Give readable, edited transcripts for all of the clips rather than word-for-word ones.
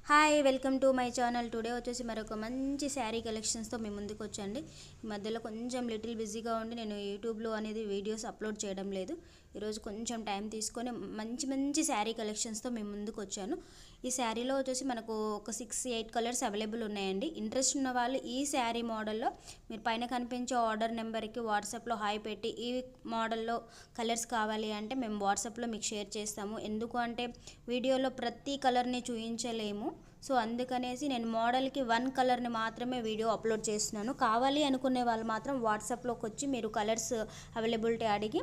Hi welcome to my channel. Today వచ్చేసి మరొక మంచి శారీ కలెక్షన్స్తో మీ ముందుకు వచ్చండి. ఈ మధ్యలో కొంచెం లిటిల్ బిజీగా ఉండి నేను యూట్యూబ్లో అనేది వీడియోస్ అప్లోడ్ చేయడం లేదు. ఈరోజు కొంచెం టైం తీసుకొని మంచి మంచి శారీ కలెక్షన్స్తో మీ ముందుకు వచ్చాను. ఈ శారీలో వచ్చేసి మనకు ఒక 6-8 కలర్స్ అవైలబుల్ ఉన్నాయండి. ఇంట్రెస్ట్ ఉన్న వాళ్ళు ఈ శారీ మోడల్లో మీరు పైన కనిపించే ఆర్డర్ నెంబర్కి వాట్సాప్లో హాయ్ పెట్టి ఈ మోడల్లో కలర్స్ కావాలి అంటే మేము వాట్సాప్లో మీకు షేర్ చేస్తాము. ఎందుకు అంటే వీడియోలో ప్రతి కలర్ని చూపించలేము. సో అందుకనేసి నేను మోడల్కి 1 కలర్ని మాత్రమే వీడియో అప్లోడ్ చేస్తున్నాను. కావాలి అనుకునే వాళ్ళు మాత్రం వాట్సాప్లోకి వచ్చి మీరు కలర్స్ అవైలబిలిటీ అడిగి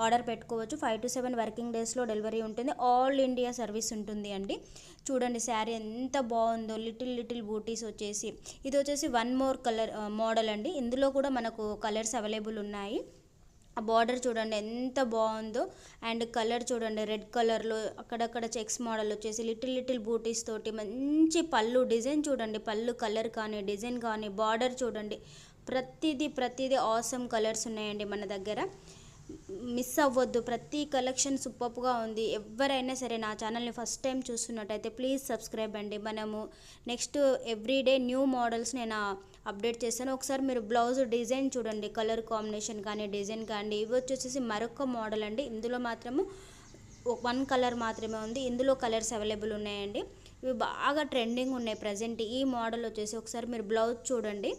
ఆర్డర్ పెట్టుకోవచ్చు. 5 to 7 వర్కింగ్ డేస్లో డెలివరీ ఉంటుంది. ఆల్ ఇండియా సర్వీస్ ఉంటుంది అండి. చూడండి శారీ ఎంత బాగుందో, లిటిల్ బూటీస్ వచ్చేసి ఇది వచ్చేసి 1 మోర్ కలర్ మోడల్ అండి. ఇందులో కూడా మనకు కలర్స్ అవైలబుల్ ఉన్నాయి. ఆ బార్డర్ చూడండి ఎంత బాగుందో, అండ్ కలర్ చూడండి రెడ్ కలర్లో అక్కడక్కడ చెక్స్ మోడల్ వచ్చేసి లిటిల్ బూటీస్ తోటి మంచి పళ్ళు డిజైన్ చూడండి, పళ్ళు కలర్ కానీ డిజైన్ కానీ బార్డర్ చూడండి, ప్రతిదీ ఆసమ్ కలర్స్ ఉన్నాయండి మన దగ్గర. మిస్ అవ్వద్దు, ప్రతి కలెక్షన్ సూపర్గా ఉంది. ఎవరైనా సరే నా ఛానల్ని ఫస్ట్ టైం చూస్తున్నట్టయితే ప్లీజ్ సబ్స్క్రైబ్ అండి. మనము నెక్స్ట్ ఎవ్రీడే న్యూ మోడల్స్ నేను అప్డేట్ చేస్తాను. ఒకసారి మీరు బ్లౌజ్ డిజైన్ చూడండి, కలర్ కాంబినేషన్ కానీ డిజైన్ కానీ. ఇవి వచ్చేసి మరొక మోడల్ అండి. ఇందులో మాత్రము 1 కలర్ మాత్రమే ఉంది. ఇందులో కలర్స్ అవైలబుల్ ఉన్నాయండి. ఇవి బాగా ట్రెండింగ్ ఉన్నాయి ప్రజెంట్. ఈ మోడల్ వచ్చేసి ఒకసారి మీరు బ్లౌజ్ చూడండి.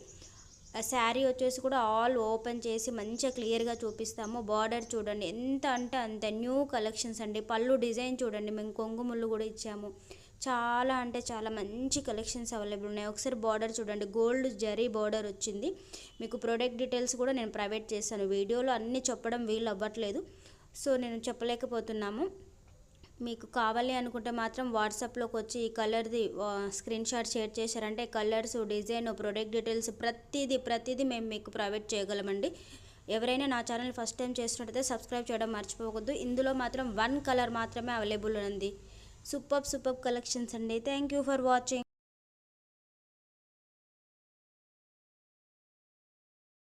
శారీ వచ్చేసి కూడా ఆల్ ఓపెన్ చేసి మంచిగా క్లియర్గా చూపిస్తాము. బార్డర్ చూడండి ఎంత అంటే అంత న్యూ కలెక్షన్స్ అండి. పళ్ళు డిజైన్ చూడండి, మేము కొంగు ముళ్ళు కూడా ఇచ్చాము. చాలా అంటే చాలా మంచి కలెక్షన్స్ అవైలబుల్ ఉన్నాయి. ఒకసారి బార్డర్ చూడండి, గోల్డ్ జరీ బార్డర్ వచ్చింది. మీకు ప్రోడక్ట్ డీటెయిల్స్ కూడా నేను ప్రైవేట్ చేస్తాను. వీడియోలో అన్నీ చెప్పడం వీలు అవ్వట్లేదు, సో నేను చెప్పలేకపోతున్నాము. మీకు కావాలి అనుకుంటే మాత్రం వాట్సాప్లోకి వచ్చి ఈ కలర్ది స్క్రీన్ షాట్ షేర్ చేశారంటే కలర్స్, డిజైన్, ప్రోడక్ట్ డీటెయిల్స్ ప్రతిదీ మేము మీకు ప్రొవైడ్ చేయగలమండి. ఎవరైనా నా ఛానల్ ఫస్ట్ టైం చేసినట్టయితే సబ్స్క్రైబ్ చేయడం మర్చిపోవద్దు. ఇందులో మాత్రం 1 కలర్ మాత్రమే అవైలబుల్ ఉంది. సూపర్ కలెక్షన్స్ అండి. Thank you for watching.